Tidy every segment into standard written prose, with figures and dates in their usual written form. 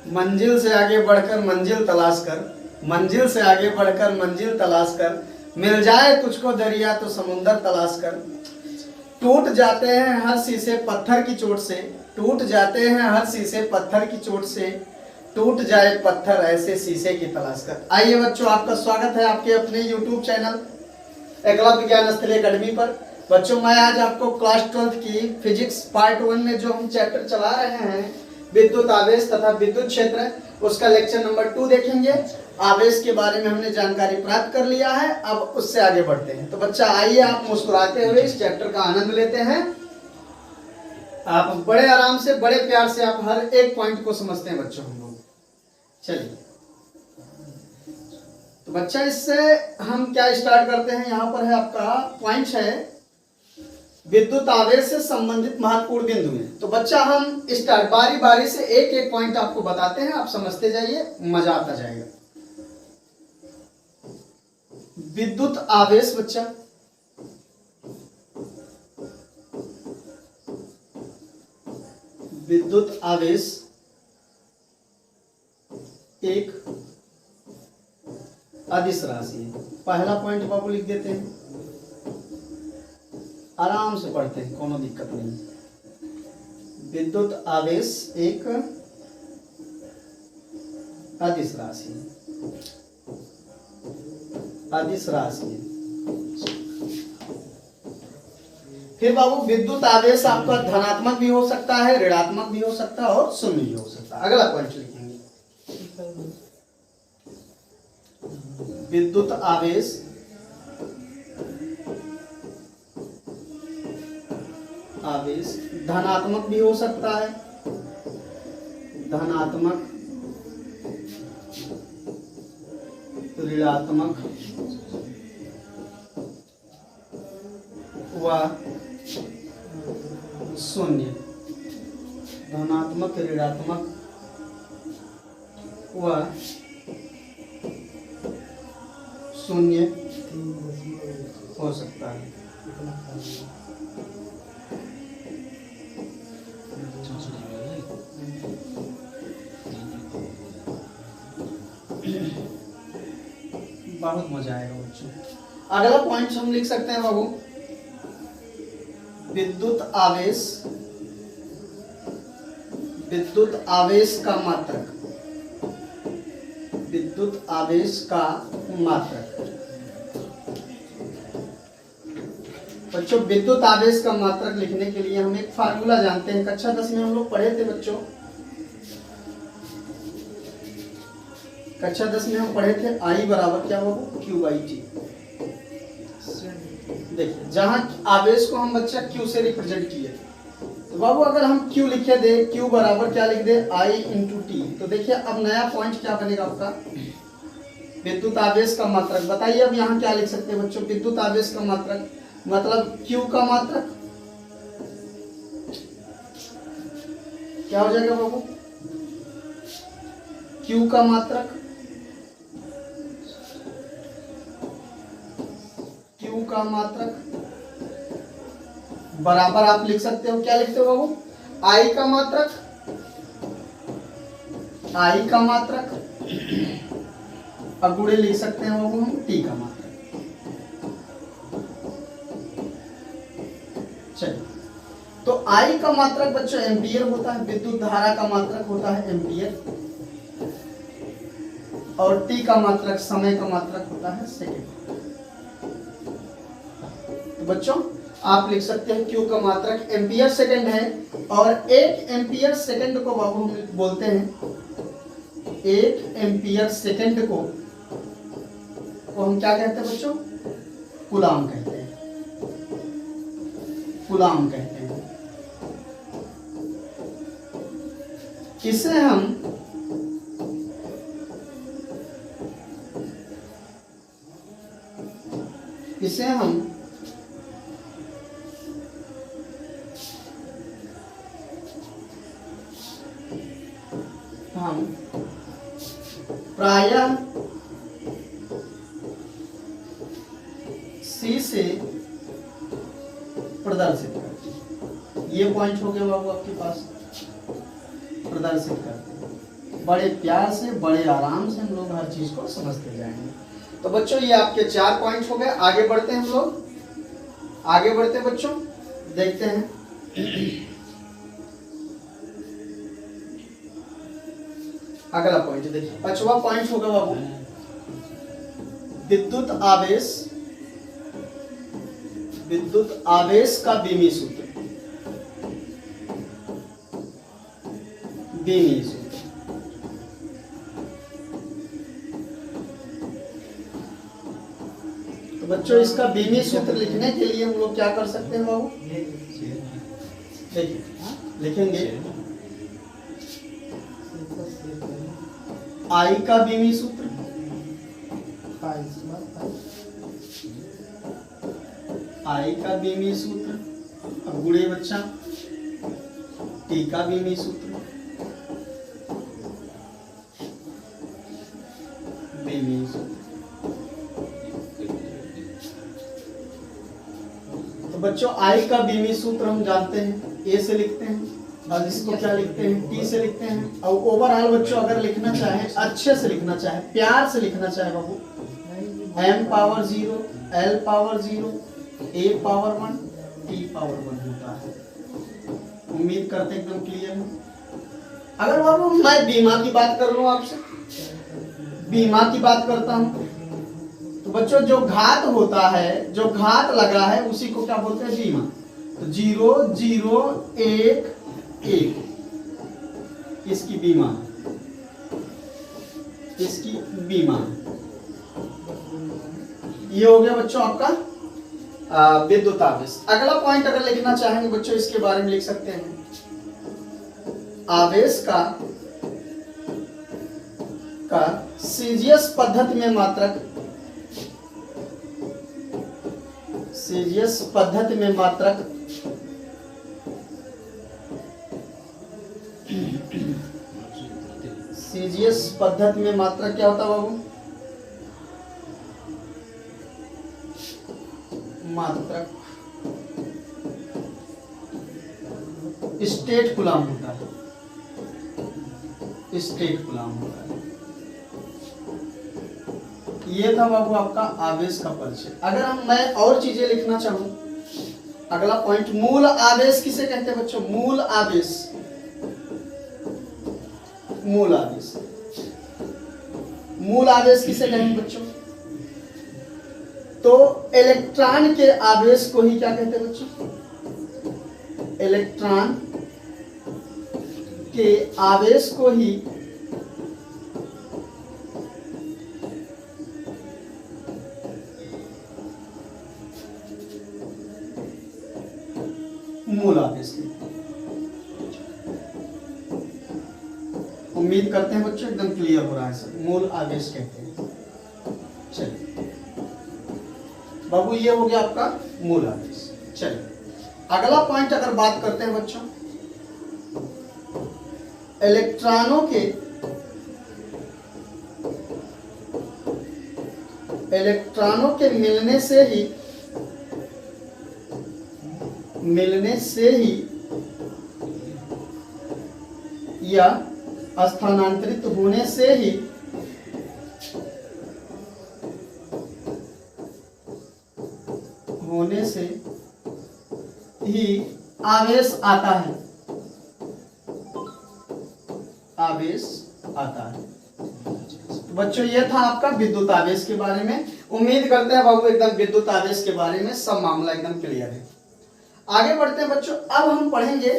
मंजिल से आगे बढ़कर मंजिल तलाश कर, मंजिल से आगे बढ़कर मंजिल तलाश कर, मिल जाए तुझको दरिया तो समुंदर तलाश कर। टूट जाते हैं हर शीशे पत्थर की चोट से, टूट जाते हैं हर शीशे पत्थर की चोट से, टूट जाए पत्थर ऐसे शीशे की तलाश कर। आइए बच्चों, आपका स्वागत है आपके अपने YouTube चैनल एकलव्य ज्ञान स्थली अकेडमी पर। बच्चों, मैं आज आपको क्लास 12 की फिजिक्स पार्ट 1 में जो हम चैप्टर चला रहे हैं विद्युत आवेश तथा विद्युत क्षेत्र, उसका लेक्चर नंबर 2 देखेंगे। आवेश के बारे में हमने जानकारी प्राप्त कर लिया है, अब उससे आगे बढ़ते हैं। तो बच्चा आइए, आप मुस्कुराते हुए इस चैप्टर का आनंद लेते हैं। आप बड़े आराम से, बड़े प्यार से आप हर एक पॉइंट को समझते हैं बच्चों हम लोग। चलिए, तो बच्चा इससे हम क्या स्टार्ट करते हैं। यहाँ पर है आपका पॉइंट है विद्युत आवेश से संबंधित महत्वपूर्ण बिंदु हैं। तो बच्चा हम स्टार्ट बारी बारी से एक एक पॉइंट आपको बताते हैं, आप समझते जाइए, मजा आता जाएगा। विद्युत आवेश बच्चा विद्युत आवेश एक अदिश राशि है। पहला पॉइंट बाबू लिख देते हैं, आराम से पढ़ते हैं, कोनो दिक्कत नहीं। विद्युत आवेश एक अदिश राशि है, अदिश राशि है। फिर बाबू विद्युत आवेश आपका धनात्मक भी हो सकता है, ऋणात्मक भी हो सकता है और शून्य भी हो सकता है। अगला पॉइंट लिखेंगे, विद्युत आवेश धनात्मक भी हो सकता है, धनात्मक, ऋणात्मक व शून्य, धनात्मक, ऋणात्मक व शून्य हो सकता है। बहुत मजा आएगा बच्चों। अगला पॉइंट हम लिख सकते हैं बाबू, विद्युत आवेश का मात्रक, विद्युत आवेश का मात्रक। बच्चों, विद्युत आवेश का मात्रक लिखने के लिए हम एक फार्मूला जानते हैं, कक्षा 10 में हम लोग पढ़े थे बच्चों। कक्षा 10 में हम पढ़े थे I बराबर क्या होगा, Q/T। देखिए, जहां आवेश को हम बच्चा Q से रिप्रेजेंट किए, तो बाबू अगर हम Q लिखे दे, Q बराबर क्या लिख दे, I × T। तो देखिए अब नया पॉइंट क्या बनेगा आपका, विद्युत आवेश का मात्रक। बताइए अब यहाँ क्या लिख सकते हैं बच्चों, विद्युत आवेश का मात्रक मतलब Q का मात्रक क्या हो जाएगा बाबू, Q का मात्रक, Q का मात्रक बराबर आप लिख सकते हो, क्या लिखते हो बाबू, I का मात्रक, I का मात्रक और गुणे लिख सकते हैं बाबू हम T का मात्रक। चलिए, तो I का मात्रक बच्चों एम्पियर होता है, विद्युत धारा का मात्रक होता है एम्पियर, और T का मात्रक, समय का मात्रक होता है सेकंड। तो बच्चों आप लिख सकते हैं Q का मात्रक एम्पियर सेकंड है, और 1 एम्पियर सेकंड को बाबू हम बोलते हैं, 1 एम्पियर सेकंड को हम क्या कहते हैं बच्चों, कूलाम कहते हैं, कूलाम कहते हैं। इसे हम प्रायः C से प्रदर्शित करते हैं। ये पॉइंट हो गया बाबू आपके पास, प्रदर्शित करते हैं। बड़े प्यार से, बड़े आराम से हम लोग हर चीज को समझते जाएंगे। तो बच्चों ये आपके 4 पॉइंट हो गए। आगे बढ़ते हैं हम लोग, आगे बढ़ते हैं बच्चों, देखते हैं। अगला पॉइंट देखिए, 5वां पॉइंट होगा बाबू, विद्युत आवेश, विद्युत आवेश का बीमी सूत्र। बीमी सूत्र तो बच्चों इसका बीमी सूत्र लिखने के लिए हम लोग क्या कर सकते हैं बाबू? देखिए लिखेंगे आई का बीमी सूत्र, आई का बीमी सूत्र, अब गुड़े बच्चा टी का बीमी सूत्र, बीमी सूत्र। तो बच्चों आई का बीमी सूत्र हम जानते हैं, ए से लिखते हैं, और इसको क्या लिखते हैं? टी से लिखते हैं। और ओवरऑल बच्चों अगर लिखना चाहे, अच्छे से लिखना चाहे, प्यार से लिखना चाहे बाबू, m power 0, l power 0, a power 1, t power 1 होता है। उम्मीद करते एकदम क्लियर है। अगर बाबू मैं बीमा की बात कर रहा हूं आपसे, बीमा की बात करता हूं, तो बच्चों जो घात होता है, जो घात लगा है उसी को क्या बोलते हैं? बीमा। तो 0 0 1 1 इसकी बीमा, इसकी बीमा। ये हो गया बच्चों आपका विद्युत आवेश। अगला पॉइंट अगर लिखना चाहेंगे बच्चों, इसके बारे में लिख सकते हैं, आवेश का सीजीएस पद्धति में मात्रक, सीजीएस पद्धति में मात्रक सीजीएस पद्धति में मात्रक क्या होता है बाबू? मात्रक स्टेट कूलम होता है, स्टेट कूलम होता है। ये था बाबू आपका आवेश का परिचय। अगर मैं और चीजें लिखना चाहूं, अगला पॉइंट, मूल आवेश किसे कहते हैं बच्चों? मूल आवेश, मूल आवेश, मूल आवेश किसे कहेंगे बच्चों? तो इलेक्ट्रॉन के आवेश को ही क्या कहते हैं बच्चों? इलेक्ट्रॉन के आवेश को ही मूल आवेश कहते हैं। उम्मीद करते हैं बच्चों एकदम क्लियर हो रहा है सर। मूल आवेश कहते हैं। चलिए बाबू ये हो गया आपका मूल आवेश। चलिए अगला पॉइंट अगर बात करते हैं बच्चों, इलेक्ट्रॉनों के, इलेक्ट्रॉनों के मिलने से ही या स्थानांतरित होने से ही आवेश आता है, आवेश आता है। तो बच्चों ये था आपका विद्युत आवेश के बारे में। उम्मीद करते हैं बाबू एकदम विद्युत आवेश के बारे में सब मामला एकदम क्लियर है। आगे बढ़ते हैं बच्चों, अब हम पढ़ेंगे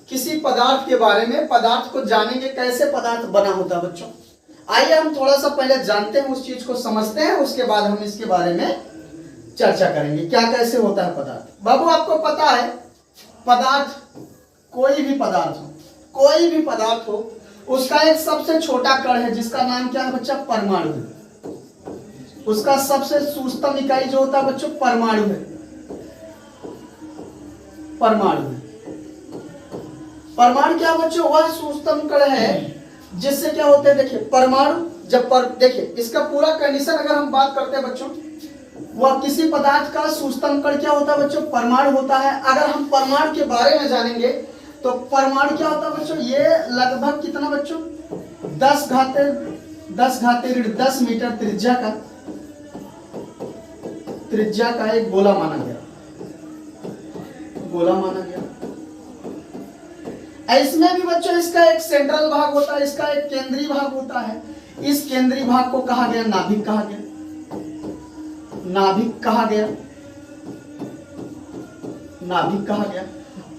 किसी पदार्थ के बारे में, पदार्थ को जानेंगे कैसे पदार्थ बना होता है बच्चों। आइए हम थोड़ा सा पहले जानते हैं, उस चीज को समझते हैं, उसके बाद हम इसके बारे में चर्चा करेंगे क्या कैसे होता है पदार्थ। बाबू आपको पता है पदार्थ, कोई भी पदार्थ हो, कोई भी पदार्थ हो, उसका एक सबसे छोटा कण है जिसका नाम क्या है बच्चा? परमाणु। उसका सबसे सूक्ष्म इकाई जो होता है बच्चों परमाणु है, परमाणु है। परमाणु क्या बच्चों? वह सूक्ष्म कण है जिससे क्या होते हैं, देखिए परमाणु जब देखिए इसका पूरा कंडीशन अगर हम बात करते हैं बच्चों, वह किसी पदार्थ का सूक्ष्म कण क्या होता है बच्चों? परमाणु होता है। अगर हम परमाणु के बारे में जानेंगे तो परमाणु क्या होता है बच्चों? ये लगभग कितना बच्चों? 10 घाते ऋण 10 मीटर त्रिज्या का एक गोला माना गया। इसमें भी बच्चों इसका एक सेंट्रल भाग होता है, इसका एक केंद्रीय भाग होता है। इस केंद्रीय भाग को कहा गया नाभिक कहा गया।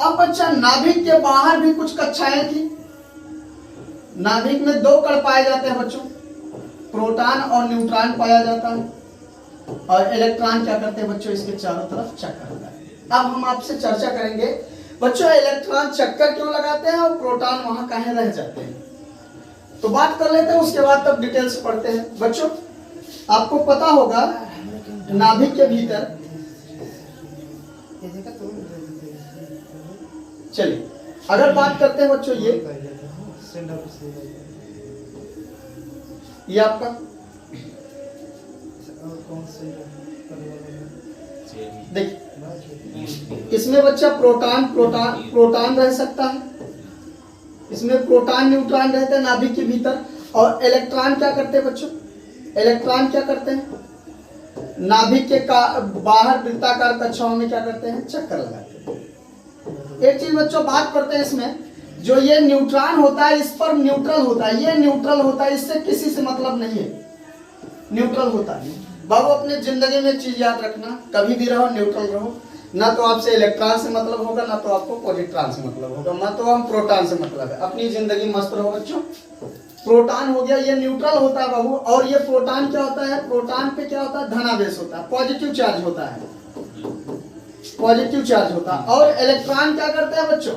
अब बच्चा नाभिक के बाहर भी कुछ कक्षाएं थी। नाभिक में 2 कण पाए जाते हैं बच्चों, प्रोटॉन और न्यूट्रॉन पाया जाता है, और इलेक्ट्रॉन क्या करते हैं बच्चों, इसके चारों तरफ चक्कर लगाते हैं। अब हम आपसे चर्चा करेंगे बच्चों इलेक्ट्रॉन चक्कर क्यों लगाते हैं और प्रोटॉन वहां कहीं रह जाते हैं, तो बात कर लेते हैं, उसके बाद तब डिटेल्स पढ़ते हैं। बच्चों आपको पता होगा नाभिक के भीतर, चलिए अगर बात करते हैं बच्चों ये आपका देखिए, इसमें बच्चा प्रोटॉन रह सकता है, इसमें प्रोटॉन न्यूट्रॉन रहते हैं नाभिक के भीतर, और इलेक्ट्रॉन क्या करते हैं बच्चों, नाभिक के बाहर वृत्ताकार कक्षाओं में क्या करते हैं, चक्कर लगाते हैं। एक चीज बच्चों बात करते हैं, इसमें जो ये न्यूट्रॉन होता है इस पर न्यूट्रल होता है, ये न्यूट्रल होता है, इससे किसी से मतलब नहीं है, न्यूट्रल होता है। बाबू अपने जिंदगी में चीज याद रखना, कभी भी रहो न्यूट्रल रहो, ना तो आपसे इलेक्ट्रॉन से मतलब होगा, ना तो आपको पॉजिट्रॉन से मतलब होगा, ना तो हम प्रोटॉन से मतलब है। अपनी जिंदगी मस्त रहो बच्चों। प्रोटॉन हो गया, ये न्यूट्रल होता है बाबू, और ये प्रोटॉन क्या होता है, प्रोटॉन पे क्या होता है, धनावेश होता है, पॉजिटिव चार्ज होता है, और इलेक्ट्रॉन क्या करते हैं बच्चों,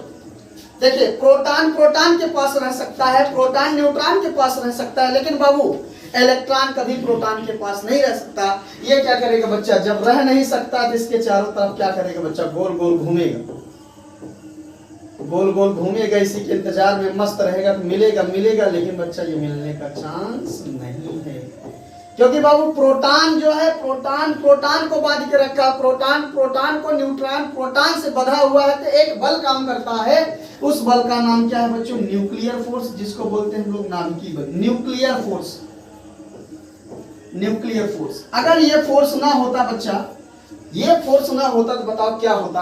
देखिए प्रोटॉन के पास रह सकता है, प्रोटॉन न्यूट्रॉन के पास रह सकता है, लेकिन बाबू इलेक्ट्रॉन कभी प्रोटॉन के पास नहीं रह सकता। ये क्या करेगा बच्चा, जब रह नहीं सकता तो इसके चारों तरफ क्या करेगा बच्चा, गोल गोल घूमेगा, इसी के इंतजार में मस्त रहेगा, मिलेगा, लेकिन बच्चा ये मिलने का चांस नहीं है, क्योंकि बाबू प्रोटॉन जो है, प्रोटॉन को बांध के रखा, प्रोटॉन को न्यूट्रॉन प्रोटॉन से बंधा हुआ है, तो एक बल काम करता है, उस बल का नाम क्या है बच्चों, न्यूक्लियर फोर्स, जिसको बोलते हैं हम लोग नाभिकीय बल, न्यूक्लियर फोर्स। अगर ये फोर्स ना होता बच्चा, ये फोर्स ना होता तो बताओ क्या होता,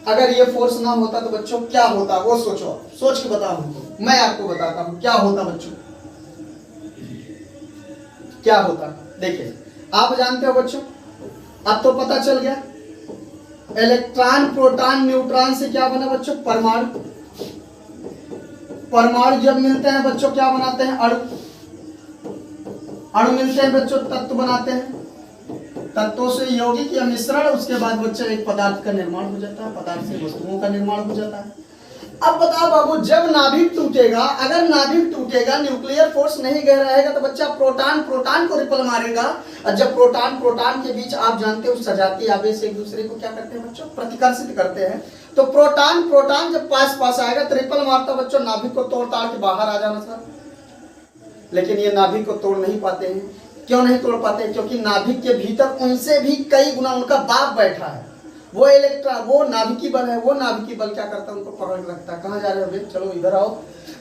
अगर ये फोर्स ना होता तो बच्चों क्या होता, वो सोचो, सोच के बताओ हमको, मैं आपको बताता हूं क्या होता बच्चों, क्या होता। देखिए आप जानते हो बच्चों, अब तो पता चल गया, इलेक्ट्रॉन प्रोटॉन न्यूट्रॉन से क्या बना बच्चों, परमाणु जब मिलते हैं बच्चों क्या बनाते हैं, अणु मिलते हैं बच्चों, तत्व बनाते हैं, तत्वों से यौगिक या मिश्रण, उसके बाद बच्चा एक पदार्थ का निर्माण हो जाता है, पदार्थ से वस्तुओं का निर्माण हो जाता है। अब बताओ बाबू, जब नाभिक टूटेगा, अगर नाभिक टूटेगा, न्यूक्लियर फोर्स नहीं गह रहेगा, तो बच्चा प्रोटॉन को रिपल मारेगा, और जब प्रोटॉन के बीच आप जानते हो सजातीय आवेश एक दूसरे को क्या करते हैं बच्चों, प्रतिकर्षित करते हैं, तो प्रोटॉन जब पास आएगा तो रिपल मारता बच्चों, नाभिक को तोड़ ताड़ के बाहर आ जाना था, लेकिन ये नाभिक को तोड़ नहीं पाते हैं। क्यों नहीं तोड़ पाते, क्योंकि नाभिक के भीतर उनसे भी कई गुना उनका बाप बैठा है, वो इलेक्ट्रॉन, वो नाभिकीय बल है, वो नाभिकीय बल क्या करता है, उनको पकड़ के रखता है, कहाँ जा रहे हो, चलो इधर आओ,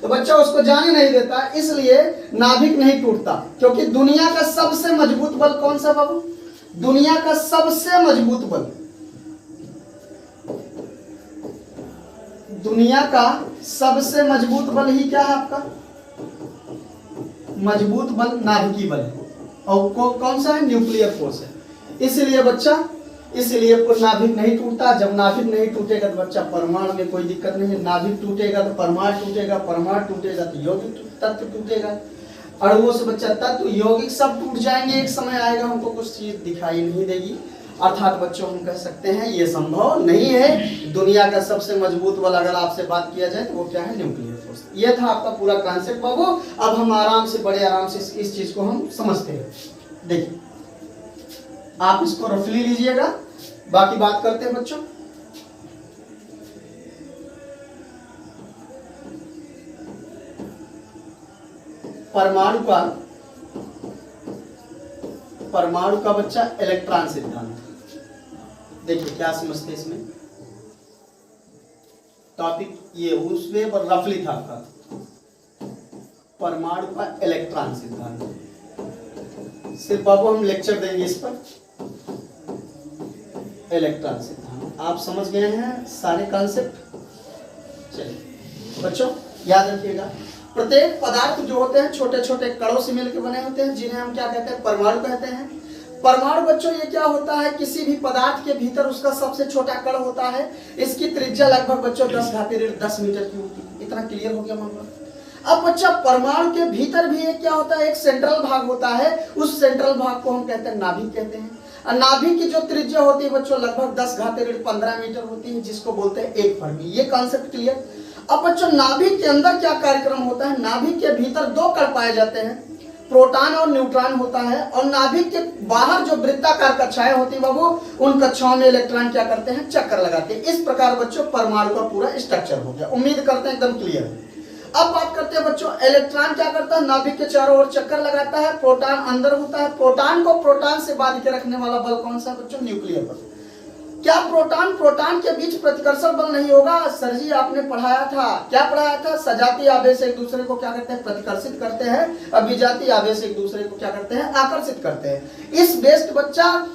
तो बच्चा उसको जाने नहीं देता, इसलिए नाभिक नहीं टूटता। क्योंकि दुनिया का सबसे मजबूत बल कौन सा बाबू, दुनिया का सबसे मजबूत बल, दुनिया का सबसे मजबूत बल ही क्या है आपका, मजबूत बल नाभिकीय बल है, और कौन सा है, न्यूक्लियर फोर्स है। इसलिए बच्चा, इसलिए नाभिक नहीं टूटता। जब नाभिक नहीं टूटेगा तो बच्चा परमाणु में कोई दिक्कत नहीं है, नाभिक टूटेगा तो परमाणु टूटेगा, परमाणु टूटेगा तो यौगिक तत्व टूटेगा, अणुओं से बच्चा तत्व यौगिक सब टूट जाएंगे, एक समय आएगा हमको कुछ चीज दिखाई नहीं देगी। अर्थात बच्चों हम कह सकते हैं ये संभव नहीं है। दुनिया का सबसे मजबूत बल अगर आपसे बात किया जाए तो वो क्या है, न्यूक्लियर फोर्स। ये था आपका पूरा कॉन्सेप्ट बाबू। अब हम आराम से, बड़े आराम से इस चीज को हम समझते हैं। देखिए आप इसको रफली लीजिएगा, बाकी बात करते हैं बच्चों। परमाणु का बच्चा इलेक्ट्रॉन सिद्धांत। देखिए क्या समझते हैं इसमें, टॉपिक ये उसमें पर रफली था आपका। परमाणु का इलेक्ट्रॉन सिद्धांत। सिर्फ बाबू हम लेक्चर देंगे इस पर, इलेक्ट्रॉन सिद्धांत। आप समझ गए हैं सारे कॉन्सेप्ट। चलिए बच्चों याद रखिएगा, प्रत्येक पदार्थ जो होते हैं छोटे छोटे कणों से मिलकर बने होते हैं, जिन्हें हम क्या कहते हैं, परमाणु कहते हैं। परमाणु बच्चों ये क्या होता है, किसी भी पदार्थ के भीतर उसका सबसे छोटा कण होता है। इसकी त्रिज्या लगभग बच्चों 10⁻10 मीटर की होती है। इतना क्लियर हो गया मामला। अब बच्चा परमाणु के भीतर भी एक क्या होता है, एक सेंट्रल भाग होता है। उस सेंट्रल भाग को हम कहते हैं नाभिक कहते हैं। और नाभिक की जो त्रिज्या होती है बच्चों लगभग 10⁻15 मीटर होती है, जिसको बोलते हैं 1 फर्मी। ये कॉन्सेप्ट क्लियर। अब बच्चों नाभिक के अंदर क्या कार्यक्रम होता है, नाभिक के भीतर 2 कण पाए जाते हैं, प्रोटॉन और न्यूट्रॉन होता है। और नाभिक के बाहर जो वृत्ताकार कक्षाएं होती है बाबू, उन कक्षाओं में इलेक्ट्रॉन क्या करते हैं, चक्कर लगाते हैं। इस प्रकार बच्चों परमाणु का पूरा स्ट्रक्चर हो गया। उम्मीद करते हैं एकदम क्लियर है। अब बात करते हैं बच्चों, इलेक्ट्रॉन क्या करता है, नाभिक के चारों ओर चक्कर लगाता है, प्रोटॉन अंदर होता है। प्रोटॉन को प्रोटॉन से बांध के रखने वाला बल कौन सा है बच्चों, न्यूक्लियर बल। क्या प्रोटॉन प्रोटॉन के बीच प्रतिकर्षण बल नहीं होगा? सर जी आपने पढ़ाया था, क्या पढ़ाया था, सजातीय आवेश एक दूसरे को क्या करते हैं, प्रतिकर्षित करते हैं। और विजातीय आवेश एक दूसरे को क्या करते हैं, आकर्षित करते हैं। इस बेस्ड बच्चा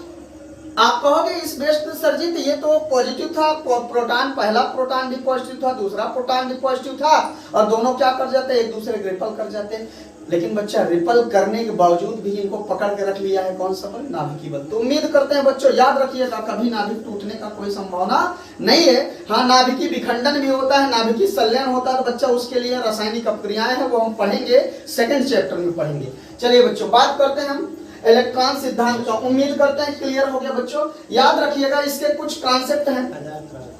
आप कहोगे इस बेस्ड सर जी तो ये तो पॉजिटिव था, प्रोटॉन पहला प्रोटॉन भी पॉजिटिव था, दूसरा प्रोटॉन भी पॉजिटिव था, और दोनों क्या कर जाते हैं, एक दूसरे को रिपल कर जाते हैं। लेकिन बच्चा रिपल करने के बावजूद भी इनको पकड़ के रख लिया है कौन सा बल, नाभिकीय बल। तो उम्मीद करते हैं बच्चों याद रखिएगा, कभी नाभिक टूटने का कोई संभावना नहीं है। हाँ नाभिकीय विखंडन भी होता है, नाभिकीय संलयन होता है, तो बच्चा उसके लिए रासायनिक अपक्रियाएं हैं, वो हम पढ़ेंगे सेकंड चैप्टर में पढ़ेंगे। चलिए बच्चों बात करते हैं हम इलेक्ट्रॉन सिद्धांत का। उम्मीद करते हैं क्लियर हो गया बच्चों। याद रखिएगा इसके कुछ कॉन्सेप्ट हैं,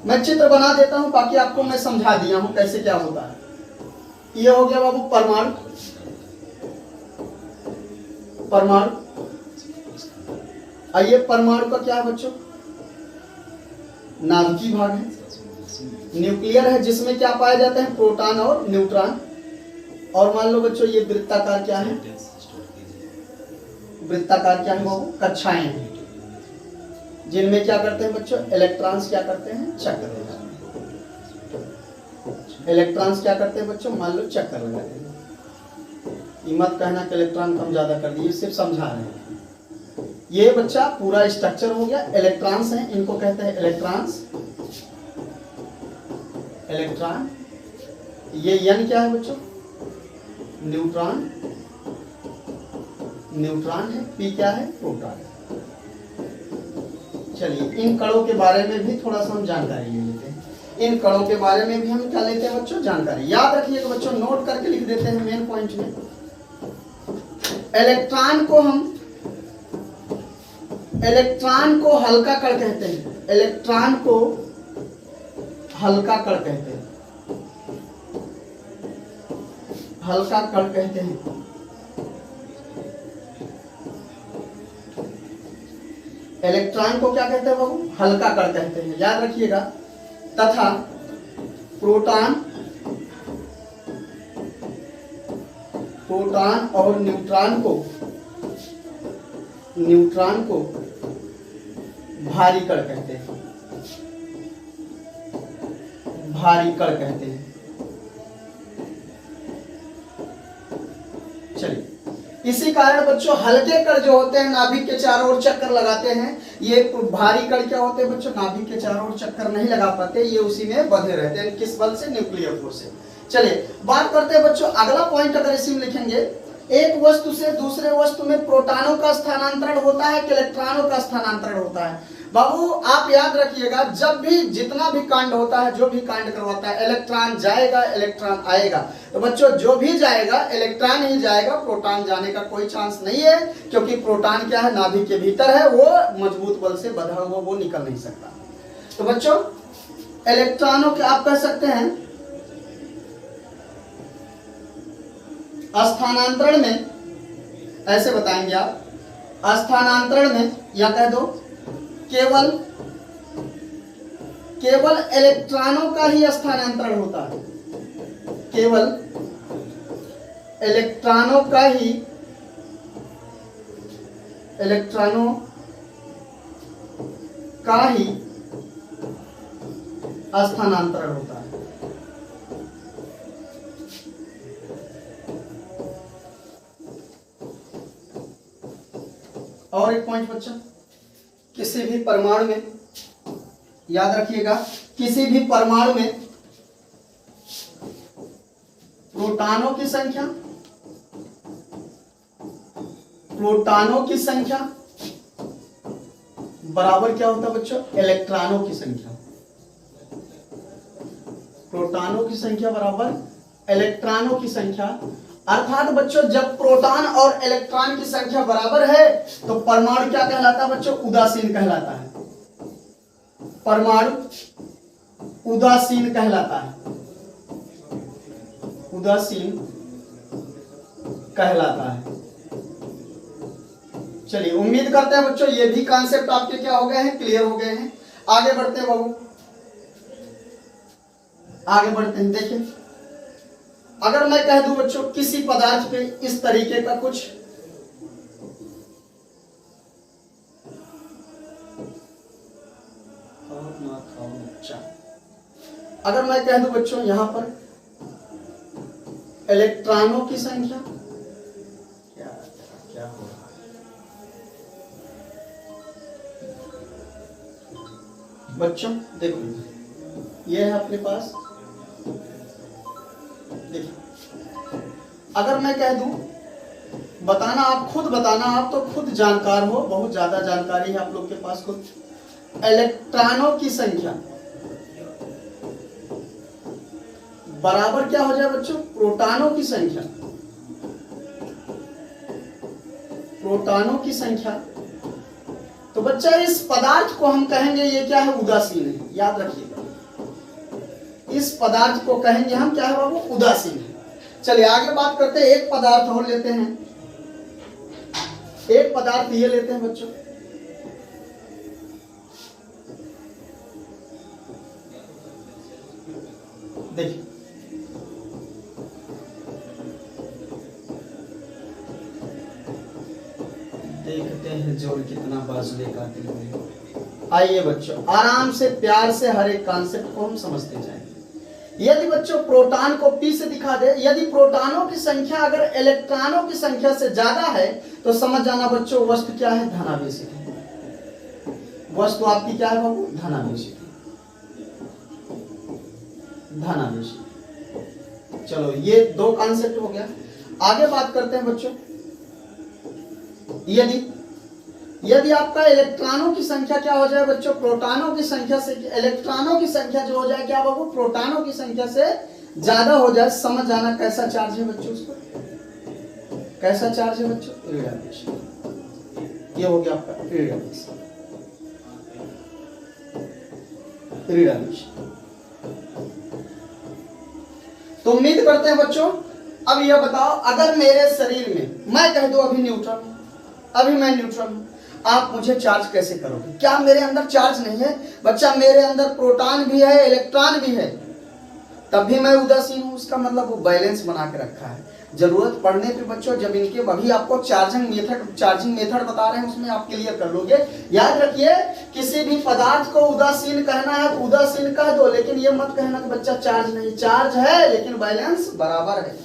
मैं चित्र बना देता हूं, बाकी आपको मैं समझा दिया हूं कैसे क्या होता है। ये हो गया बाबू परमाणु। परमाणु आइए, परमाणु का क्या है बच्चों, नाभिकीय भाग है, न्यूक्लियर है, जिसमें क्या पाए जाते हैं, प्रोटॉन और न्यूट्रॉन। और मान लो बच्चों ये वृत्ताकार क्या है, वृत्ताकार क्या है बाबू, कक्षाएं हैं, जिनमें क्या करते हैं बच्चों, इलेक्ट्रॉन्स क्या करते हैं, चक्कर लगाते हैं। इलेक्ट्रॉन्स क्या करते हैं बच्चों, मान लो चक्कर लगाते हैं। ये मत कहना कि इलेक्ट्रॉन कम ज्यादा कर दिए, सिर्फ समझा रहे हैं। ये बच्चा पूरा स्ट्रक्चर हो गया। इलेक्ट्रॉन्स हैं, इनको कहते हैं इलेक्ट्रॉन्स, इलेक्ट्रॉन। ये n क्या है बच्चों, न्यूट्रॉन, न्यूट्रॉन है। p क्या है, प्रोटॉन। चलिए इन कणों के बारे में भी थोड़ा सा हम जानकारी ले लेते हैं। इन कणों के बारे में भी हम क्या लेते हैं बच्चों, जानकारी। याद रखिएगा बच्चों, नोट करके लिख देते हैं मेन पॉइंट में। इलेक्ट्रॉन को हल्का कण कहते हैं, इलेक्ट्रॉन को हल्का कण कहते हैं, हल्का कण कहते हैं। इलेक्ट्रॉन को क्या कहते हैं बाबू, हल्का कण कहते हैं, याद रखिएगा। तथा प्रोटॉन और न्यूट्रॉन को भारी कण कहते हैं, भारी कण कहते हैं। चलिए इसी कारण बच्चों हल्के कण जो होते हैं नाभिक के चारों ओर चक्कर लगाते हैं। ये भारी कण क्या होते हैं बच्चों, नाभिक के चारों ओर चक्कर नहीं लगा पाते, ये उसी में बंधे रहते हैं। किस बल से, न्यूक्लियर फोर्स से। चलिए बात करते हैं बच्चों अगला पॉइंट, अगर इसी में लिखेंगे, एक वस्तु से दूसरे वस्तु में प्रोटॉनों का स्थानांतरण होता है कि इलेक्ट्रॉनों का स्थानांतरण होता है। बाबू आप याद रखिएगा, जब भी जितना भी कांड होता है, जो भी कांड करवाता है, इलेक्ट्रॉन जाएगा इलेक्ट्रॉन आएगा। तो बच्चों जो भी जाएगा इलेक्ट्रॉन ही जाएगा, प्रोटॉन जाने का कोई चांस नहीं है, क्योंकि प्रोटॉन क्या है, नाभिक के भीतर है, वो मजबूत बल से बंधा हुआ, वो निकल नहीं सकता। तो बच्चों इलेक्ट्रॉनों के आप कह सकते हैं स्थानांतरण में, ऐसे बताएंगे आप, स्थानांतरण में या कह दो केवल इलेक्ट्रॉनों का ही स्थानांतरण होता है, केवल इलेक्ट्रॉनों का ही स्थानांतरण होता है। और एक पॉइंट बच्चा, किसी भी परमाणु में, याद रखिएगा, किसी भी परमाणु में प्रोटॉनों की संख्या, प्रोटॉनों की संख्या बराबर क्या होता है बच्चों, इलेक्ट्रॉनों की संख्या। प्रोटॉनों की संख्या बराबर इलेक्ट्रॉनों की संख्या। अर्थात बच्चों जब प्रोटॉन और इलेक्ट्रॉन की संख्या बराबर है तो परमाणु क्या कहलाता है बच्चों, उदासीन कहलाता है। परमाणु उदासीन कहलाता है, उदासीन कहलाता है। चलिए उम्मीद करते हैं बच्चों ये भी कॉन्सेप्ट आपके क्या हो गए हैं, क्लियर हो गए हैं। आगे बढ़ते हैं बाबू, आगे बढ़ते हैं। देखिए अगर मैं कह दूं बच्चों किसी पदार्थ पे इस तरीके का कुछ अगर मैं कह दूं बच्चों यहां पर इलेक्ट्रॉनों की संख्या, क्या हो रहा है बच्चों, देखो ये है अपने पास। देखिए अगर मैं कह दूं, बताना आप खुद बताना, आप तो खुद जानकार हो, बहुत ज्यादा जानकारी है आप लोग के पास खुद। इलेक्ट्रॉनों की संख्या बराबर क्या हो जाए बच्चों, प्रोटॉनों की संख्या। प्रोटॉनों की संख्या, तो बच्चा इस पदार्थ को हम कहेंगे ये क्या है, उदासीन है। याद रखिएगा इस पदार्थ को कहेंगे हम क्या है बाबू, उदासीन है। चलिए आगे बात करते हैं, एक पदार्थ और लेते हैं, एक पदार्थ ये लेते हैं बच्चों, देखिए देखते हैं जोर कितना बाजुले का दिल है। आइए बच्चों आराम से प्यार से हर एक कॉन्सेप्ट को हम समझते जाएंगे। यदि बच्चों प्रोटॉन को P से दिखा दे, यदि प्रोटॉनों की संख्या अगर इलेक्ट्रॉनों की संख्या से ज्यादा है तो समझ जाना बच्चों वस्तु क्या है, धनावेशित है। वस्तु आपकी क्या है बाबू, धनावेशित है, धनावेशित। चलो ये दो कॉन्सेप्ट हो गया। आगे बात करते हैं बच्चों, यदि आपका इलेक्ट्रॉनों की संख्या क्या हो जाए बच्चों, प्रोटॉनों की संख्या से, इलेक्ट्रॉनों की संख्या जो हो जाए क्या बाबू, प्रोटॉनों की संख्या से ज्यादा हो जाए, समझ जाना कैसा चार्ज है बच्चों, उसको कैसा चार्ज है बच्चों, ऋणावेश। ये हो गया आपका ऋणावेश, ऋणावेश। तो उम्मीद करते हैं बच्चों, अब यह बताओ अगर मेरे शरीर में मैं कह दूं अभी न्यूट्रल हूं, अभी मैं न्यूट्रल हूं, आप मुझे चार्ज कैसे करोगे? क्या मेरे अंदर चार्ज नहीं है बच्चा, मेरे अंदर प्रोटॉन भी है, इलेक्ट्रॉन भी है, तब भी मैं उदासीन हूं। उसका मतलब वो बैलेंस बना के रखा है। जरूरत पड़ने पे बच्चों जब इनके अभी आपको चार्जिंग मेथड बता रहे हैं उसमें आप क्लियर कर लोगे। याद रखिए किसी भी पदार्थ को उदासीन कहना है तो उदासीन कह दो, लेकिन ये मत कहना कि बच्चा चार्ज नहीं, चार्ज है लेकिन बैलेंस बराबर है।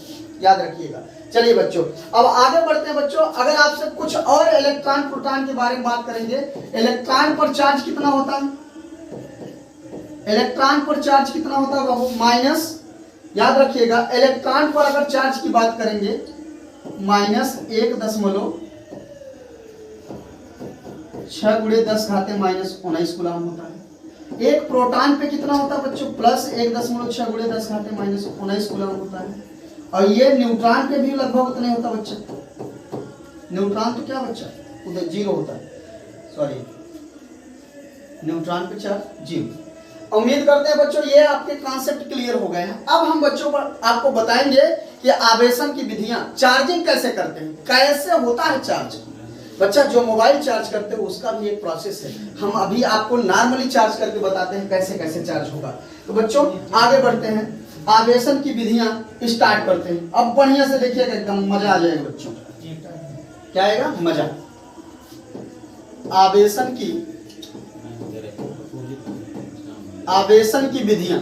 याद रखिएगा। चलिए बच्चों अब आगे बढ़ते हैं बच्चों, अगर आपसे कुछ और इलेक्ट्रॉन प्रोटॉन के बारे में बात करेंगे। इलेक्ट्रॉन पर चार्ज कितना होता है, इलेक्ट्रॉन पर चार्ज कितना होता है बाबू, माइनस। याद रखिएगा इलेक्ट्रॉन पर अगर चार्ज की बात करेंगे -1.6 × 10⁻⁻19 कूलम होता है। एक प्रोटॉन पे कितना होता है बच्चों, +1.6 × 10⁻⁻19 कूलम होता है। और ये न्यूट्रॉन पे भी लगभग उतने होता बच्चा। न्यूट्रॉन तो क्या बच्चा उधर 0 होता है, सॉरी न्यूट्रॉन पे चार्ज 0। उम्मीद करते हैं बच्चों ये आपके कॉन्सेप्ट क्लियर हो गए हैं। अब हम बच्चों पर आपको बताएंगे कि आवेशन की विधियां, चार्जिंग कैसे करते हैं, कैसे होता है चार्ज। बच्चा जो मोबाइल चार्ज करते हो उसका भी एक प्रोसेस है, हम अभी आपको नॉर्मली चार्ज करके बताते हैं कैसे कैसे चार्ज होगा। तो बच्चों आगे बढ़ते हैं, आवेशन की विधियां स्टार्ट करते हैं। अब बढ़िया से देखिएगा, एकदम मजा आ जाएगा बच्चों। क्या आएगा, मजा। आवेशन की विधियां,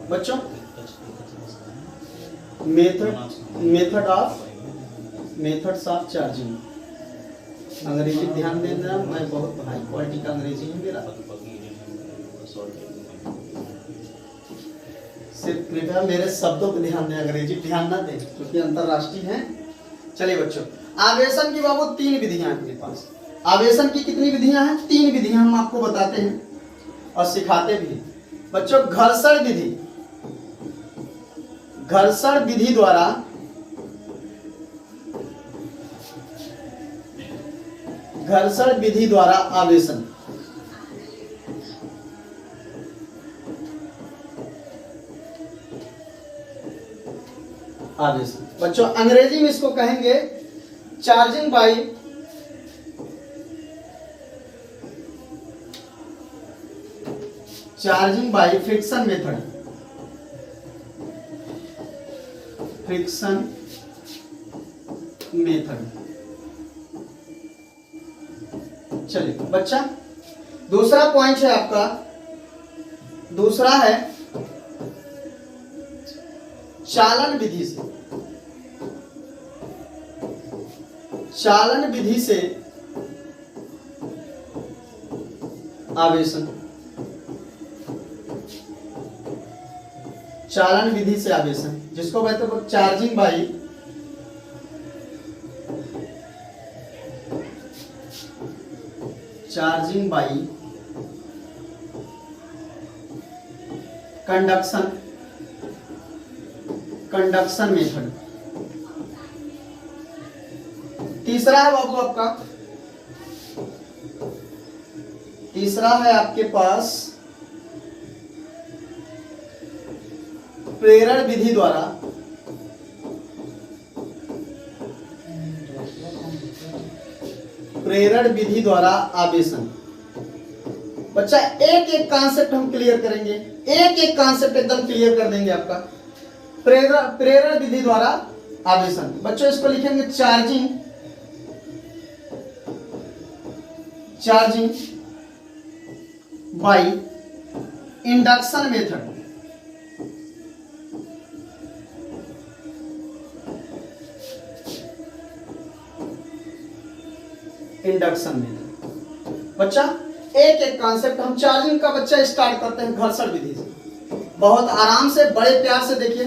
बच्चों मेथड्स ऑफ चार्जिंग। अंग्रेजी ध्यान देना, मैं बहुत हाई क्वालिटी का अंग्रेजी है मेरा। सिर्फ कृपया मेरे शब्दों पर ध्यान दें, अंग्रेजी ध्यान ना दें क्योंकि अंतरराष्ट्रीय है। चलिए बच्चों, आवेशन की बाबू 3 विधियां हैं अपने पास। आवेशन की कितनी विधियां हैं? 3 विधियां हम आपको बताते हैं और सिखाते भी हैं बच्चों। घर्षण विधि, घर्षण विधि द्वारा आवेशन। आवेशन बच्चों अंग्रेजी में इसको कहेंगे charging by friction method. Friction method. चलिए बच्चा, दूसरा पॉइंट है आपका, दूसरा है चालन विधि से। चालन विधि से आवेशन। चालन विधि से आवेशन जिसको कहते हैं चार्जिंग बाई कंडक्शन मेथड। तीसरा है बाबू आपका, तीसरा है आपके पास प्रेरण विधि द्वारा आवेशन। बच्चा एक एक कॉन्सेप्ट हम क्लियर करेंगे, एक एक कॉन्सेप्ट एकदम क्लियर कर देंगे आपका। प्रेरण विधि द्वारा आवेशन बच्चों, इसको लिखेंगे charging by induction method. Induction method बच्चा एक एक कॉन्सेप्ट हम चार्जिंग का बच्चा स्टार्ट करते हैं घर्षण विधि से। बहुत आराम से बड़े प्यार से देखिए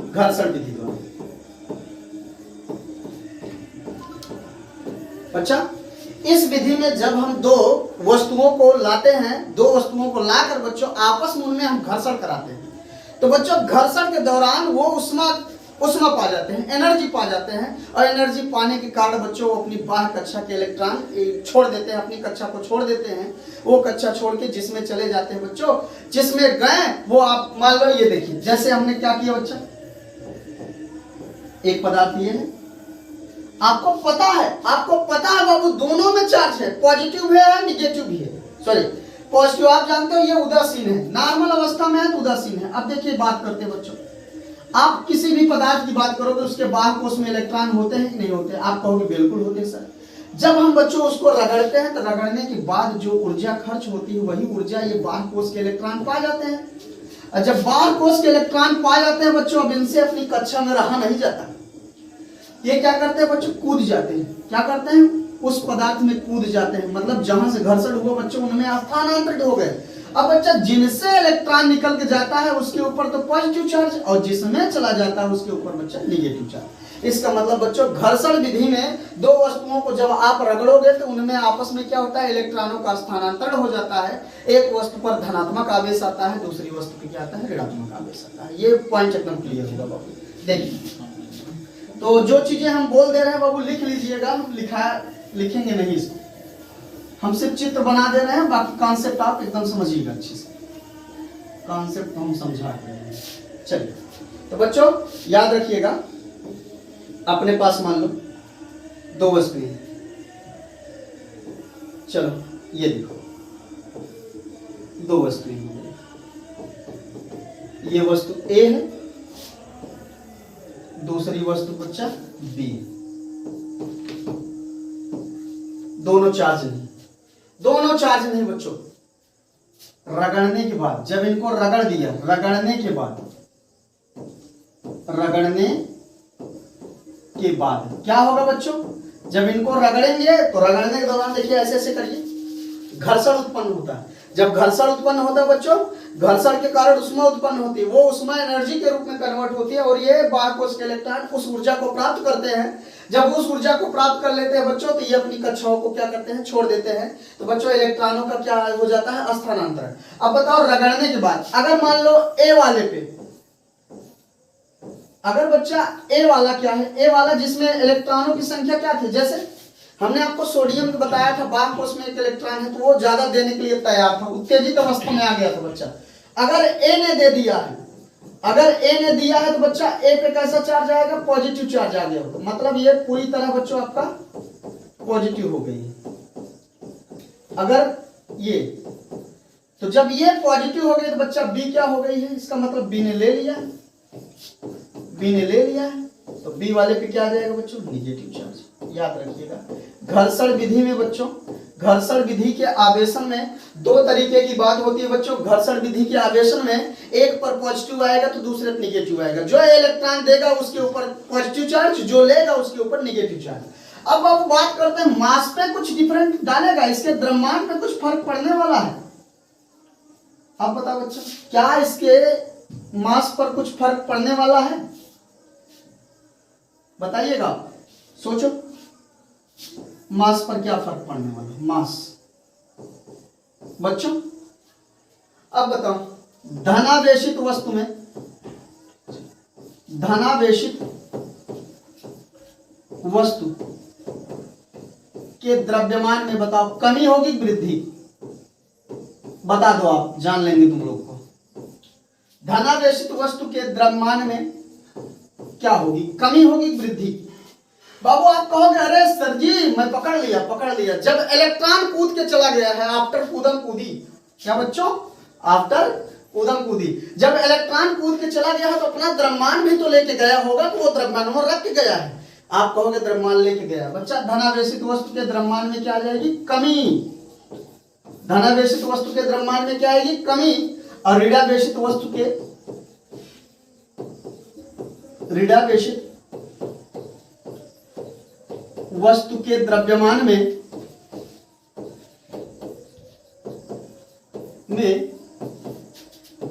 घर्षण विधि द्वारा। बच्चा इस विधि में जब हम दो वस्तुओं को लाते हैं, दो वस्तुओं को लाकर बच्चों आपस में उनमें हम घर्षण कराते हैं, तो बच्चों घर्षण के दौरान वो उष्मा पा जाते हैं, एनर्जी पा जाते हैं, और एनर्जी पाने के कारण बच्चों वो अपनी बाह्य कक्षा के इलेक्ट्रॉन छोड़ देते हैं, अपनी कक्षा को छोड़ देते हैं। वो कक्षा छोड़ के जिसमें चले जाते हैं बच्चों, जिसमें गए वो आप मान लो ये देखिए, जैसे हमने क्या किया बच्चा, एक पदार्थ ये है, आपको पता है बाबू दोनों में चार्ज है, पॉजिटिव भी है निगेटिव भी है। सॉरी पॉजिटिव आप जानते हो ये उदासीन है, नॉर्मल अवस्था में है तो उदासीन है। अब देखिए बात करते हैं बच्चों, आप किसी भी पदार्थ की बात करोगे उसके बाह्य कोश में इलेक्ट्रॉन होते हैं कि नहीं होते? आप कहोगे बिल्कुल होते हैं सर। जब हम बच्चों उसको रगड़ते हैं तो रगड़ने के बाद जो ऊर्जा खर्च होती है वही ऊर्जा ये बाह्य कोश के इलेक्ट्रॉन पा जाते हैं। और जब बाह्य कोश के इलेक्ट्रॉन पा जाते हैं बच्चों, अब इनसे अपनी कक्षा में रहा नहीं जाता, ये क्या करते हैं बच्चों, कूद जाते हैं। क्या करते हैं? उस पदार्थ में कूद जाते हैं, मतलब जहां से घर्षण हुआ बच्चों उनमें स्थानांतरित हो गए। अब बच्चा जिनसे इलेक्ट्रॉन निकल के जाता है उसके ऊपर तो पॉजिटिव चार्ज, और जिसमें चला जाता है उसके ऊपर बच्चा निगेटिव चार्ज। इसका मतलब बच्चों घर्षण विधि में दो वस्तुओं को जब आप रगड़ोगे तो उनमें आपस में क्या होता है, इलेक्ट्रॉनों का स्थानांतरण हो जाता है। एक वस्तु पर धनात्मक आवेश आता है, दूसरी वस्तु पर क्या आता है, ऋणात्मक आवेश आता है। ये पॉइंट एकदम क्लियर होगा बाबू। देखिए तो जो चीजें हम बोल दे रहे हैं बाबू लिख लीजिएगा, हम लिखेंगे नहीं इसको, हम सिर्फ चित्र बना दे रहे हैं, बाकी कॉन्सेप्ट आप एकदम समझिएगा अच्छे से। कॉन्सेप्ट हम समझा रहे हैं। चलिए तो बच्चों याद रखिएगा, अपने पास मान लो दो वस्तुएं हैं, चलो ये देखो दो वस्तुएं हैं, ये वस्तु ए है, दूसरी वस्तु बच्चा बी। दोनों चार्ज नहीं, दोनों चार्ज नहीं बच्चों। रगड़ने के बाद जब इनको रगड़ दिया, रगड़ने के बाद रगड़ने के बाद क्या होगा बच्चों, जब इनको रगड़ेंगे तो रगड़ने के दौरान देखिए ऐसे ऐसे करिए घर्षण उत्पन्न होता है। जब घर्षण उत्पन्न होता है बच्चों, घर्षण के कारण ऊष्मा उत्पन्न होती है, वो ऊष्मा एनर्जी के रूप में कन्वर्ट होती है और ये बाह्य कोश के इलेक्ट्रॉन उस ऊर्जा को प्राप्त करते हैं। जब उस ऊर्जा को प्राप्त कर लेते हैं बच्चों, तो ये अपनी कक्षाओं को क्या करते हैं, छोड़ देते हैं। तो बच्चों इलेक्ट्रॉनों का क्या हो जाता है, स्थानांतरण। अब बताओ रगड़ने के बाद अगर मान लो ए वाले पे, अगर बच्चा ए वाला क्या है, ए वाला जिसमें इलेक्ट्रॉनों की संख्या क्या थी, जैसे हमने आपको सोडियम में बताया था बाह्य कोश में एक इलेक्ट्रॉन है तो वो ज्यादा देने के लिए तैयार था, उत्तेजित अवस्था में आ गया था बच्चा। अगर ए ने दे दिया है, अगर ए ने दिया है तो बच्चा ए पे कैसा चार्ज आएगा, पॉजिटिव चार्ज आ गया होगा, मतलब ये पूरी तरह बच्चों आपका पॉजिटिव हो गई है। अगर ये, तो जब ये पॉजिटिव हो गई तो बच्चा बी क्या हो गई है, इसका मतलब बी ने ले लिया, बी ने ले लिया है तो बी वाले पे क्या आ जाएगा बच्चों, निगेटिव चार्ज। याद रखिएगा घर्षण विधि में बच्चों, घर्षण विधि के आवेशन में दो तरीके की बात होती है बच्चों। घर्षण विधि के आवेशन में एक पर पॉजिटिव आएगा तो दूसरे पर निगेटिव आएगा। जो इलेक्ट्रॉन देगा उसके ऊपर पॉजिटिव चार्ज, जो लेगा उसके ऊपर निगेटिव चार्ज। अब आप बात करते हैं मास पे कुछ डिफरेंट डालेगा, इसके द्रव्यमान पे कुछ फर्क पड़ने वाला है। अब बताओ बच्चों क्या इसके मास पर कुछ फर्क पड़ने वाला है, बताइएगा, सोचो मास पर क्या फर्क पड़ने वाला है, मास बच्चों। अब बताओ धनावेशित वस्तु में, धनावेशित वस्तु के द्रव्यमान में बताओ कमी होगी वृद्धि, बता दो आप, जान लेंगे तुम लोग को। धनावेशित वस्तु के द्रव्यमान में क्या होगी, कमी होगी वृद्धि। बाबू आप कहोगे अरे सर जी मैं पकड़ लिया पकड़ लिया, जब इलेक्ट्रॉन कूद के चला गया है, आफ्टर कूदम कूदी, क्या बच्चों, आफ्टर कूदम कूदी, जब इलेक्ट्रॉन कूद के चला गया है तो अपना द्रव्यमान भी तो लेके गया होगा, तो वो द्रव्यमान वो रख के गया है। आप कहोगे द्रव्यमान लेके गया बच्चा, धनावेशित वस्तु के द्रव्यमान में क्या आ जाएगी, कमी। धनावेशित वस्तु के द्रव्यमान में क्या आएगी, कमी। और ऋणावेशित वस्तु के, ऋणावेशित वस्तु के द्रव्यमान में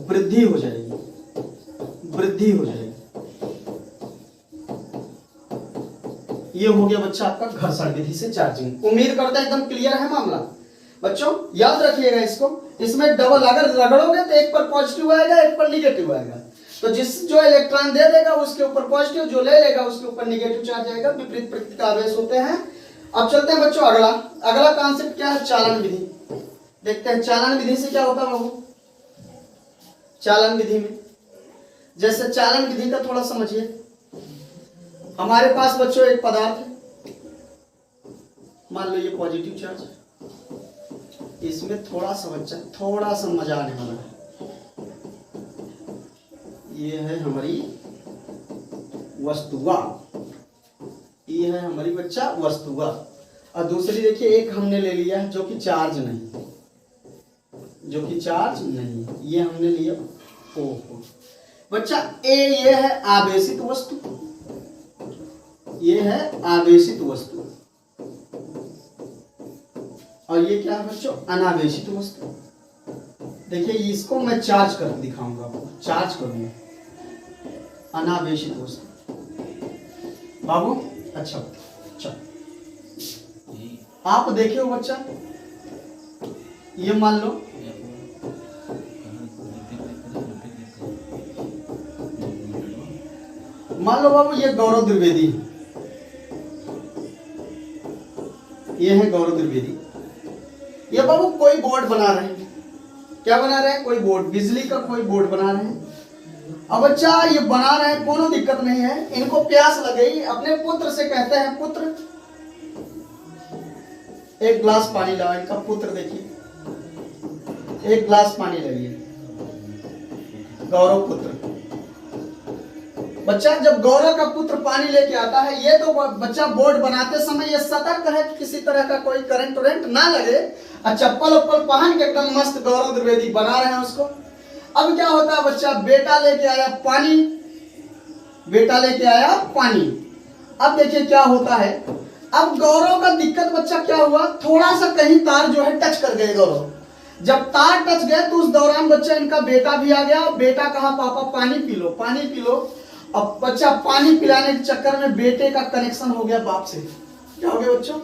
वृद्धि हो जाएगी, वृद्धि हो जाएगी। ये हो गया बच्चा आपका घर्षण विधि से चार्जिंग। उम्मीद करते हैं एकदम क्लियर है मामला बच्चों, याद रखिएगा इसको। इसमें डबल अगर रगड़ोगे तो एक पर पॉजिटिव आएगा एक पर निगेटिव आएगा, तो जिस जो इलेक्ट्रॉन दे देगा उसके ऊपर पॉजिटिव, जो ले लेगा उसके ऊपर निगेटिव चार्ज आएगा, विपरीत प्रकृति का आवेश होते हैं। अब चलते हैं बच्चों अगला, अगला कॉन्सेप्ट क्या है, चालन विधि। देखते हैं चालन विधि से क्या होता है बाबू। चालन विधि में जैसे चालन विधि का थोड़ा समझिए। हमारे पास बच्चों एक पदार्थ है, मान लो ये पॉजिटिव चार्ज है, इसमें थोड़ा सा बच्चा थोड़ा सा मजा आने वाला है। ये है हमारी वस्तुआ, ये है हमारी बच्चा वस्तुआ, और दूसरी देखिए एक हमने ले लिया है जो कि चार्ज नहीं, जो कि चार्ज नहीं, ये हमने लिया ओ बच्चा ए, ये है आवेशित वस्तु, ये है आवेशित वस्तु, और ये क्या है बच्चों, अनावेशित वस्तु। देखिए इसको मैं चार्ज करके दिखाऊंगा आपको, चार्ज करूंगा, अनावेशित वस्तु बाबू। अच्छा अच्छा आप देखिए बच्चा, ये मान लो बाबू ये गौरव द्विवेदी, ये है गौरव द्विवेदी। ये बाबू कोई बोर्ड बना रहे हैं, क्या बना रहे हैं, कोई बोर्ड, बिजली का कोई बोर्ड बना रहे हैं। अब बच्चा ये बना रहे हैं, कोनो दिक्कत नहीं है, इनको प्यास लग गई, अपने पुत्र से कहते हैं पुत्र एक गिलास पानी लाओ। इनका पुत्र देखिए एक गिलास पानी लाइए, गौरव पुत्र। बच्चा जब गौरव का पुत्र पानी लेके आता है, ये तो बच्चा बोर्ड बनाते समय ये सतर्क है कि किसी तरह का कोई करंट वरेंट ना लगे, और चप्पल उप्पल पहन के एकदम मस्त गौरव द्विवेदी बना रहे हैं उसको। अब क्या होता है बच्चा, बेटा लेके आया पानी, बेटा लेके आया पानी। अब देखिए क्या होता है, अब गौरव का दिक्कत बच्चा क्या हुआ, थोड़ा सा कहीं तार जो है टच कर गए गौरव। जब तार टच गए तो उस दौरान बच्चा इनका बेटा भी आ गया। बेटा कहा पापा पानी पी लो, पानी पी लो। अब बच्चा पानी पिलाने के चक्कर में बेटे का कनेक्शन हो गया बाप से। क्या हो गया बच्चों,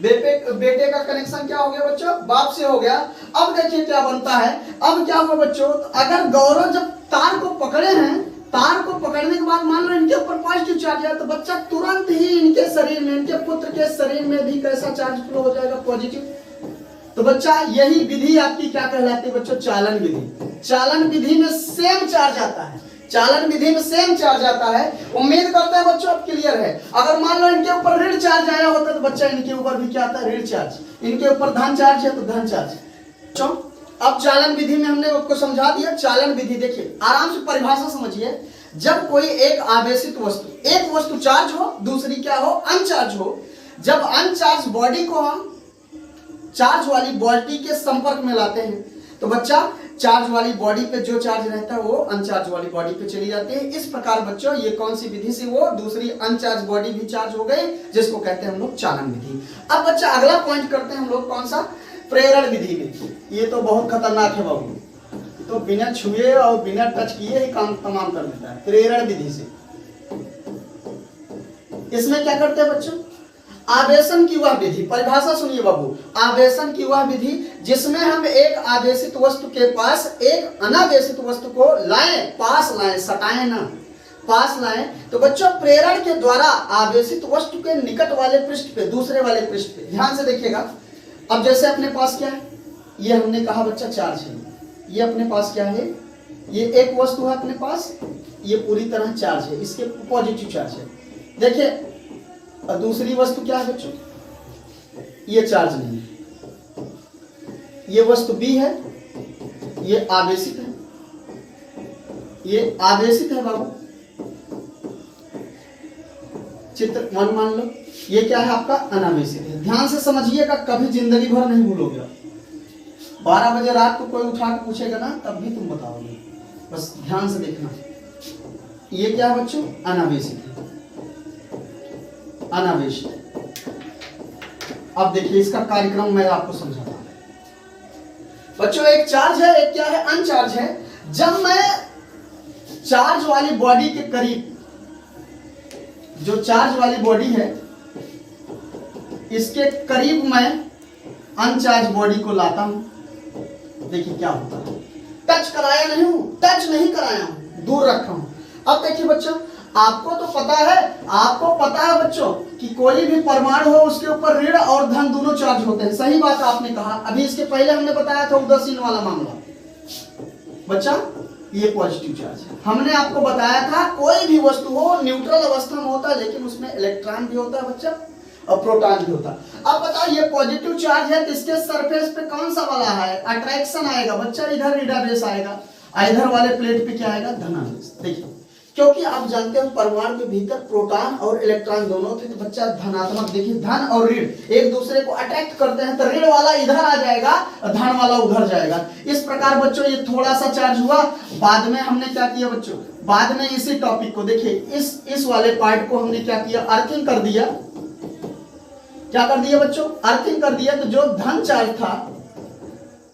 बेटे का कनेक्शन क्या हो गया बच्चों, बाप से हो गया। अब देखिए क्या बनता है, अब क्या हुआ बच्चों, अगर गौरव जब तार को पकड़े हैं, तार को पकड़ने के बाद मान लो इनके ऊपर पॉजिटिव चार्ज है, तो बच्चा तुरंत ही इनके शरीर में, इनके पुत्र के शरीर में भी कैसा चार्ज फ्लो हो जाएगा, पॉजिटिव। तो बच्चा यही विधि आपकी क्या कहलाती है बच्चों, चालन विधि। चालन विधि में सेम चार्ज आता है, चालन विधि में सेम चार्ज आता है। उम्मीद करते हैं बच्चों अब क्लियर है। अगर मान लो इनके ऊपर ऋण चार्ज आया होता तो बच्चा इनके ऊपर भी क्या आता है, ऋण चार्ज। इनके ऊपर धन चार्ज है तो धन चार्ज। अब चालन विधि में हमने आपको समझा दिया। चालन विधि देखिए आराम से परिभाषा समझिए। जब कोई एक आवेशित वस्तु, एक वस्तु चार्ज हो, दूसरी क्या हो, अनचार्ज हो। जब अनचार्ज बॉडी को हम चार्ज वाली बॉडी के संपर्क में लाते हैं तो बच्चा चार्ज वाली बॉडी पे जो चार्ज रहता है वो अनचार्ज वाली बॉडी पे चली जाती है। इस प्रकार बच्चों ये कौन सी विधि से, वो दूसरी अनचार्ज बॉडी भी चार्ज हो गई, जिसको कहते हैं हम लोग चालन विधि। अब बच्चा अगला पॉइंट करते हैं हम लोग कौन सा, प्रेरण विधि में। ये तो बहुत खतरनाक है बाबू, तो बिना छुए और बिना टच किए ही काम तमाम कर देता है। प्रेरण विधि से इसमें क्या करते हैं बच्चों, आवेशन की वह विधि, परिभाषा सुनिए बाबू, आवेशन की वह विधि जिसमें हम एक आवेशित वस्तु के पास एक अनावेशित वस्तु को लाएं, पास लाएं, सटाएं ना, पास लाएं। तो बच्चों प्रेरण के द्वारा आवेशित वस्तु के निकट वाले पृष्ठ पे, दूसरे वाले पृष्ठ पे, ध्यान से देखिएगा। अब जैसे अपने पास क्या है, ये हमने कहा बच्चा चार्ज है, ये अपने पास क्या है, ये एक वस्तु है अपने पास, ये पूरी तरह चार्ज है, इसके पॉजिटिव चार्ज है। देखिए और दूसरी वस्तु क्या है बच्चों, ये चार्ज नहीं है, ये वस्तु बी है, ये आवेशित है, ये आवेशित है बाबू। चित्र वन मान लो, ये क्या है आपका अनावेशित है। ध्यान से समझिएगा, कभी जिंदगी भर नहीं भूलोगे। 12 बजे रात को कोई उठा के पूछेगा ना तब भी तुम बताओगे, बस ध्यान से देखना। ये क्या है बच्चों, अनावेशित है, अनावेशित। अब देखिए इसका कार्यक्रम मैं आपको समझाता हूं बच्चों। एक चार्ज है, एक क्या है, अनचार्ज है। जब मैं चार्ज वाली बॉडी के करीब, जो चार्ज वाली बॉडी है इसके करीब मैं अनचार्ज बॉडी को लाता हूं, देखिए क्या होता है। टच कराया नहीं हूं, टच नहीं कराया हूं, दूर रखा हूं। अब देखिए बच्चों, आपको तो पता है, आपको पता है बच्चों कि कोई भी परमाणु हो उसके ऊपर ऋण और धन दोनों चार्ज होते हैं। सही बात आपने कहा। अभी इसके पहले हमने बताया था उदासीन वाला मामला बच्चा, ये पॉजिटिव चार्ज है। हमने आपको बताया था कोई भी वस्तु हो न्यूट्रल अवस्था में होता है, लेकिन उसमें इलेक्ट्रॉन भी होता है बच्चा और प्रोटॉन भी होता है। अब बताओ ये पॉजिटिव चार्ज है तो इसके सरफेस पे कौन सा वाला है, अट्रैक्शन आएगा बच्चा, इधर ऋणावेश आएगा, इधर वाले प्लेट पे क्या आएगा, धनावेश। देखिए क्योंकि आप जानते हो परमाणु के भीतर प्रोटॉन और इलेक्ट्रॉन दोनों थे, तो बच्चा धनात्मक, देखिए धन और ऋण एक दूसरे को अट्रैक्ट करते हैं, तो ऋण वाला इधर आ जाएगा और धन वाला उधर जाएगा। इस प्रकार बच्चों ये थोड़ा सा चार्ज हुआ। बाद में हमने क्या किया बच्चों, बाद में इसी टॉपिक को देखिए, इस वाले पार्ट को हमने क्या किया, अर्थिंग कर दिया। क्या कर दिया बच्चों, अर्थिंग कर दिया। तो जो धन चार्ज था,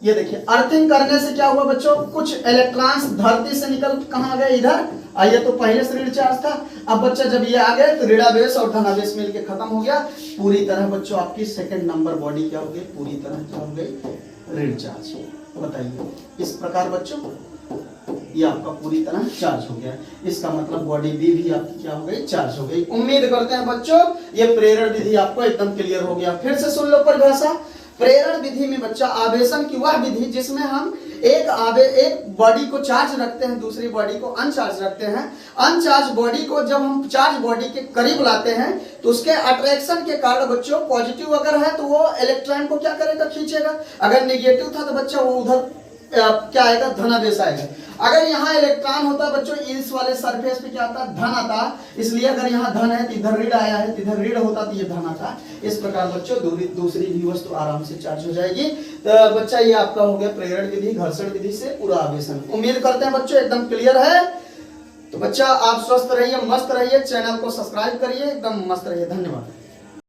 ये देखिए अर्थिंग करने से क्या हुआ बच्चों, कुछ इलेक्ट्रॉन्स धरती से निकल कहां गए, इधर। ये तो पहले से ऋण चार्ज था। अब बच्चा जब ये आ गए तो ऋणावेश और धनावेश मिलके खत्म हो गया। पूरी तरह बच्चों आपकी सेकंड नंबर बॉडी क्या हो गई, पूरी तरह क्या हो गई, ऋण चार्ज। बताइए इस प्रकार बच्चों ये आपका पूरी तरह चार्ज हो गया। इसका मतलब बॉडी बी भी आपकी क्या हो गई, चार्ज हो गई। उम्मीद करते हैं बच्चों ये प्रेरण विधि आपको एकदम क्लियर हो गया। फिर से सुन लो परिभाषा। प्रेरण विधि में बच्चा आवेशन की वह विधि जिसमें हम एक बॉडी को चार्ज रखते हैं, दूसरी बॉडी को अनचार्ज रखते हैं। अनचार्ज बॉडी को जब हम चार्ज बॉडी के करीब लाते हैं तो उसके अट्रैक्शन के कारण बच्चों पॉजिटिव अगर है तो वो इलेक्ट्रॉन को क्या करेगा, खींचेगा। अगर नेगेटिव था तो बच्चा वो उधर क्या आएगा, धनावेश आएगा। अगर यहाँ इलेक्ट्रॉन होता बच्चों इस वाले सरफेस पे क्या आता, धन आता। इसलिए अगर यहाँ धन है तो इधर ऋण आया है, तो इधर ऋण होता तो ये धन आता। इस प्रकार बच्चों दूसरी भी वस्तु आराम से चार्ज हो जाएगी। तो बच्चा ये आपका हो गया प्रेरण विधि, घर्षण विधि से पूरा आवेशन। उम्मीद करते हैं बच्चों एकदम क्लियर है। तो बच्चा आप स्वस्थ रहिए, मस्त रहिए, चैनल को सब्सक्राइब करिए, एकदम मस्त रहिए। धन्यवाद।